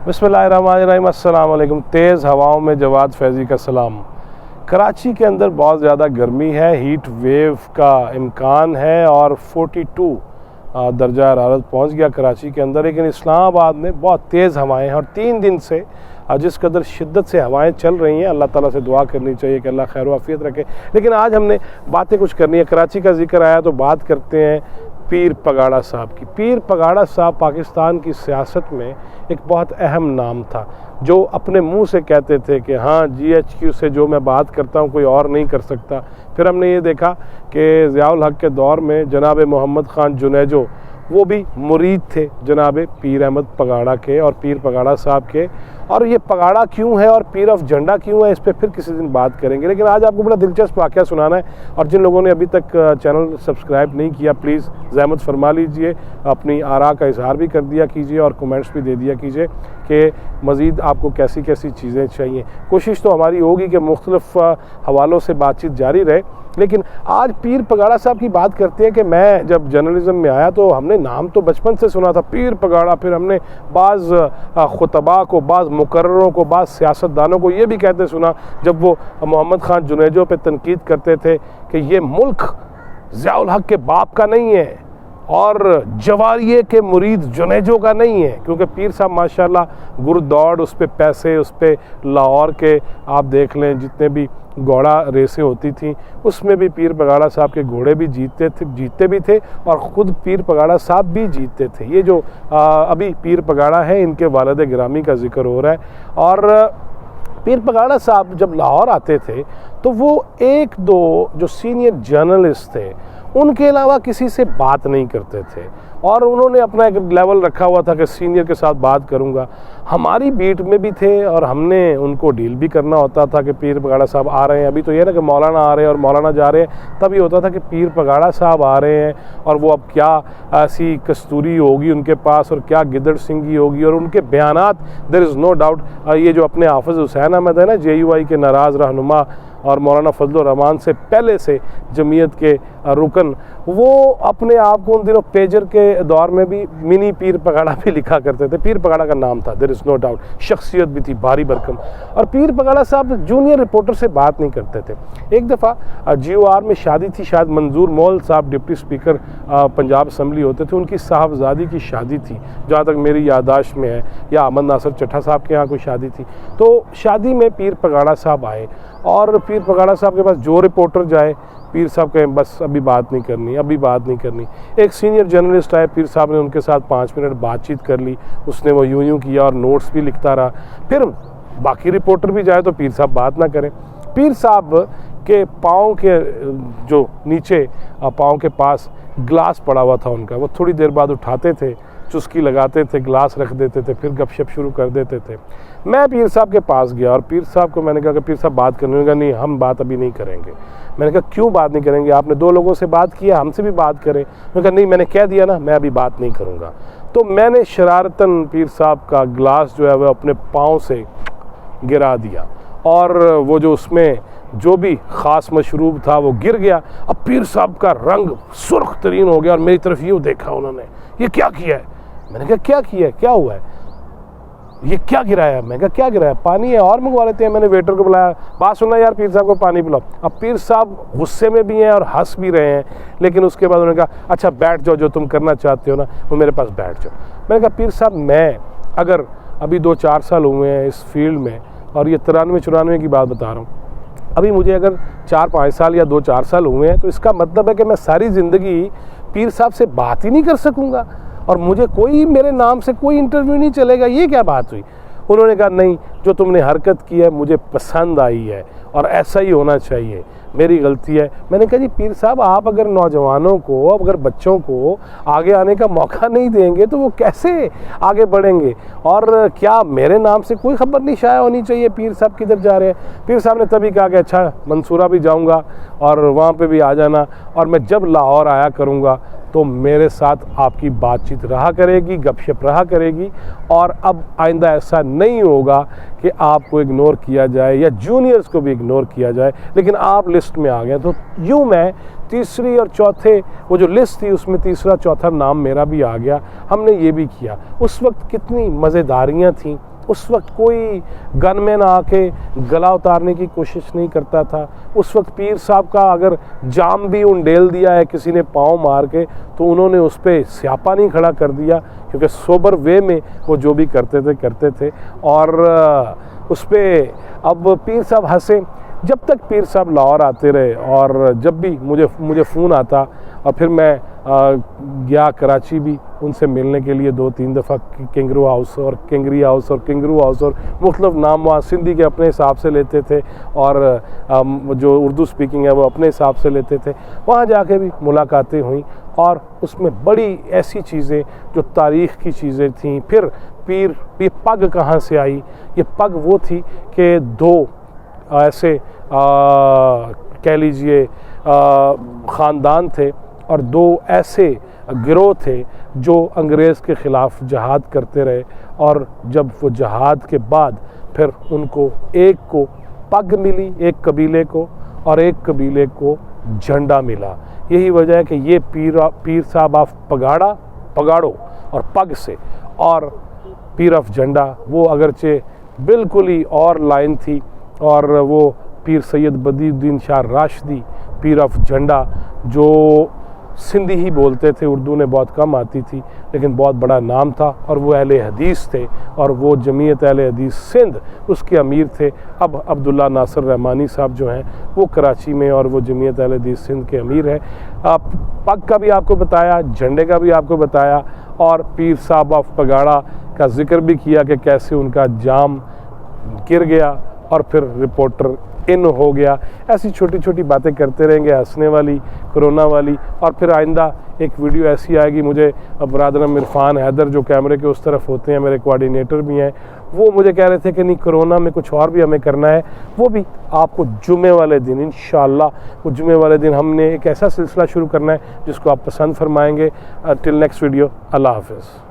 बिस्मिल्लाहिर्रहमानिर्रहीम। अस्सलाम वालेकुम। तेज़ हवाओं में जवाद फैज़ी का सलाम। कराची के अंदर बहुत ज़्यादा गर्मी है, हीट वेव का इम्कान है और 42 दर्जा हरारत पहुँच गया कराची के अंदर। लेकिन इस्लामाबाद में बहुत तेज़ हवाएं हैं और 3 दिन से जिस कदर शिद्दत से हवाएं चल रही हैं, अल्लाह ताला से दुआ करनी चाहिए कि अल्लाह खैर वाफियत रखे। लेकिन आज हमने बातें कुछ करनी है। कराची का जिक्र आया तो बात करते हैं पीर पगाड़ा साहब की। पीर पगाड़ा साहब पाकिस्तान की सियासत में एक बहुत अहम नाम था, जो अपने मुंह से कहते थे कि हाँ GHQ से जो मैं बात करता हूँ कोई और नहीं कर सकता। फिर हमने ये देखा कि ज़ियाउल हक के दौर में जनाब मोहम्मद ख़ान जुनेजो वो भी मुरीद थे जनाब पीर अहमद पगाड़ा के और पीर पगाड़ा साहब के। और ये पगाड़ा क्यों है और पीर ऑफ झंडा क्यों है, इस पर फिर किसी दिन बात करेंगे। लेकिन आज आपको बड़ा दिलचस्प वाक़या सुनाना है और जिन लोगों ने अभी तक चैनल सब्सक्राइब नहीं किया प्लीज़ ज़हमत फरमा लीजिए, अपनी आरा का इजहार भी कर दिया कीजिए और कमेंट्स भी दे दिया कीजिए कि मज़ीद आपको कैसी कैसी चीज़ें चाहिए। कोशिश तो हमारी होगी कि मुख्तलिफ हवालों से बातचीत जारी रहे। लेकिन आज पीर पगाड़ा साहब की बात करते हैं कि मैं जब जर्नलिज्म में आया तो हमने नाम तो बचपन से सुना था पीर पगाड़ा, फिर हमने बाज़ खुतबा को, बाज़ मुकर्ररों को, बाज़ सियासतदानों को ये भी कहते सुना जब वो मोहम्मद ख़ान जुनेजो पे तनकीद करते थे कि ये मुल्क ज़ियाउल हक के बाप का नहीं है और जवारिये के मुरीद जुनेजो का नहीं है। क्योंकि पीर साहब माशाल्लाह गुरदौड़, उस पर पैसे, उस पर लाहौर के आप देख लें जितने भी घोड़ा रेसें होती थी उसमें भी पीर पगाड़ा साहब के घोड़े भी जीतते भी थे और ख़ुद पीर पगाड़ा साहब भी जीतते थे। ये जो अभी पीर पगाड़ा है इनके वालिद गिरामी का जिक्र हो रहा है। और पीर पगाड़ा साहब जब लाहौर आते थे तो वो 1-2 जो सीनियर जर्नलिस्ट थे उनके अलावा किसी से बात नहीं करते थे और उन्होंने अपना एक लेवल रखा हुआ था कि सीनियर के साथ बात करूंगा। हमारी बीट में भी थे और हमने उनको डील भी करना होता था कि पीर पगाड़ा साहब आ रहे हैं। अभी तो ये ना कि मौलाना आ रहे हैं और मौलाना जा रहे हैं, तब ये होता था कि पीर पगाड़ा साहब आ रहे हैं और वो अब क्या ऐसी कस्तूरी होगी उनके पास और क्या गिदड़ सिंगी होगी और उनके बयानात। देयर इज़ नो डाउट ये जो अपने हाफिज़ हुसैन अहमद है ना, JUI के नाराज़ रहनुमा और मौलाना फजलुर रहमान से पहले से जमीयत के रुकन, वो अपने आप को उन दिनों पेजर के दौर में भी मिनी पीर पगाड़ा भी लिखा करते थे। पीर पगाड़ा का नाम था, देयर इज़ नो डाउट। शख्सियत भी थी भारी भरकम। और पीर पगाड़ा साहब जूनियर रिपोर्टर से बात नहीं करते थे। एक दफ़ा GOR में शादी थी, शायद मंजूर मोल साहब डिप्टी स्पीकर पंजाब असम्बली होते थे, उनकी साहबजादी की शादी थी जहाँ तक मेरी यादाश्त में है, या अहमद नासिर चट्टा साहब के यहाँ कोई शादी थी। तो शादी में पीर पगाड़ा साहब आए और पीर पगाड़ा साहब के पास जो रिपोर्टर जाए पीर साहब कहें बस अभी बात नहीं करनी, अभी बात नहीं करनी। एक सीनियर जर्नलिस्ट आए, पीर साहब ने उनके साथ 5 मिनट बातचीत कर ली, उसने वो यूं किया और नोट्स भी लिखता रहा। फिर बाकी रिपोर्टर भी जाए तो पीर साहब बात ना करें। पीर साहब के पाँव के जो नीचे पाँव के पास ग्लास पड़ा हुआ था उनका, वो थोड़ी देर बाद उठाते थे, चुस्की लगाते थे, ग्लास रख देते थे, फिर गपशप शुरू कर देते थे। मैं पीर साहब के पास गया और पीर साहब को मैंने कहा कि पीर साहब बात करने का नहीं, हम बात अभी नहीं करेंगे। मैंने कहा क्यों बात नहीं करेंगे, आपने 2 लोगों से बात किया, हमसे भी बात करें। मैंने कहा नहीं, मैंने कह दिया ना, मैं अभी बात नहीं करूँगा। तो मैंने शरारतन पीर साहब का ग्लास जो है वह अपने पाँव से गिरा दिया और वो जो उसमें जो भी ख़ास मशरूब था वो गिर गया। अब पीर साहब का रंग सुर्ख तरीन हो गया और मेरी तरफ यूँ देखा उन्होंने, ये क्या किया है? मैंने कहा क्या किया है, क्या हुआ है, ये क्या गिराया? मैं कहा क्या गिराया? पानी है और मंगवा लेते हैं। मैंने वेटर को बुलाया, बात सुनना यार, पीर साहब को पानी पिलाओ। अब पीर साहब गुस्से में भी हैं और हंस भी रहे हैं, लेकिन उसके बाद उन्होंने कहा अच्छा बैठ जाओ, जो तुम करना चाहते हो ना वो मेरे पास बैठ जाओ। मैंने कहा पीर साहब मैं अगर अभी 2-4 साल हुए हैं इस फील्ड में और ये 93-94 की बात बता रहा हूँ, अभी मुझे अगर 4-5 साल या 2-4 साल हुए हैं तो इसका मतलब है कि मैं सारी ज़िंदगी पीर साहब से बात ही नहीं कर सकूँगा और मुझे कोई मेरे नाम से कोई इंटरव्यू नहीं चलेगा। ये क्या बात हुई? उन्होंने कहा नहीं, जो तुमने हरकत की है मुझे पसंद आई है और ऐसा ही होना चाहिए, मेरी गलती है। मैंने कहा जी पीर साहब आप अगर नौजवानों को, अगर बच्चों को आगे आने का मौका नहीं देंगे तो वो कैसे आगे बढ़ेंगे? और क्या मेरे नाम से कोई खबर नहीं शाया होनी चाहिए पीर साहब किधर जा रहे हैं? पीर साहब ने तभी कहा कि अच्छा मंसूरा भी जाऊंगा और वहाँ पे भी आ जाना, और मैं जब लाहौर आया करूँगा तो मेरे साथ आपकी बातचीत रहा करेगी, गपशप रहा करेगी और अब आइंदा ऐसा नहीं होगा कि आपको इग्नोर किया जाए या जूनियर्स को भी इग्नोर किया जाए। लेकिन आप लिस्ट में आ गए तो यूँ मैं तीसरी और चौथे, वो जो लिस्ट थी उसमें तीसरा चौथा नाम मेरा भी आ गया। हमने ये भी किया। उस वक्त कितनी मज़ेदारियाँ थीं उस वक्त कोई गनमैन आके गला उतारने की कोशिश नहीं करता था। उस वक्त पीर साहब का अगर जाम भी उंडेल दिया है किसी ने पाँव मार के, तो उन्होंने उस पर स्यापा नहीं खड़ा कर दिया, क्योंकि सोबर वे में वो जो भी करते थे। और उस पर अब पीर साहब हंसे। जब तक पीर साहब लाहौर आते रहे, और जब भी मुझे फ़ोन आता, और फिर मैं गया कराची भी उनसे मिलने के लिए 2-3 दफ़ा, कैंगरू हाउस और कैंगरी हाउस और कैंगरू हाउस और मुख्तलिफ नाम वहाँ सिंधी के अपने हिसाब से लेते थे, और जो उर्दू स्पीकिंग है वो अपने हिसाब से लेते थे। वहाँ जाके भी मुलाकातें हुई, और उसमें बड़ी ऐसी चीज़ें जो तारीख़ की चीज़ें थीं। फिर ये पग कहाँ से आई? ये पग वो थी कि 2 ऐसे कह लीजिए ख़ानदान थे, और 2 ऐसे गिरोह थे जो अंग्रेज़ के ख़िलाफ़ जहाद करते रहे। और जब वो जहाद के बाद फिर उनको एक को पग मिली, एक कबीले को, और एक कबीले को झंडा मिला। यही वजह है कि ये पीर साहब ऑफ पगाड़ो और पग से, और पीर ऑफ झंडा वो अगरचे बिल्कुल ही और लाइन थी, और वो पीर सैयद बदीउद्दीन शाह राशिदी पीर ऑफ झंडा, जो सिंधी ही बोलते थे, उर्दू ने बहुत कम आती थी, लेकिन बहुत बड़ा नाम था, और वो अहले हदीस थे, और वो जमीयत अहले हदीस सिंध उसके अमीर थे। अब अब्दुल्ला नासिर रहमानी साहब जो हैं वो कराची में, और वो जमीयत अहले हदीस सिंध के अमीर हैं। पग का भी आपको बताया, झंडे का भी आपको बताया, और पीर साहब ऑफ पगाड़ा का जिक्र भी किया कि कैसे उनका जाम गिर गया और फिर रिपोर्टर इन हो गया। ऐसी छोटी छोटी बातें करते रहेंगे, हंसने वाली, कोरोना वाली। और फिर आइंदा एक वीडियो ऐसी आएगी, मुझे बरादरम इरफान हैदर जो कैमरे के उस तरफ होते हैं, मेरे कोऑर्डिनेटर भी हैं, वो मुझे कह रहे थे कि नहीं कोरोना में कुछ और भी हमें करना है। वो भी आपको जुमे वाले दिन इंशाअल्लाह, वो जुमे वाले दिन हमने एक ऐसा सिलसिला शुरू करना है जिसको आप पसंद फरमाएंगे। टिल नेक्स्ट वीडियो, अल्लाह हाफ़िज़।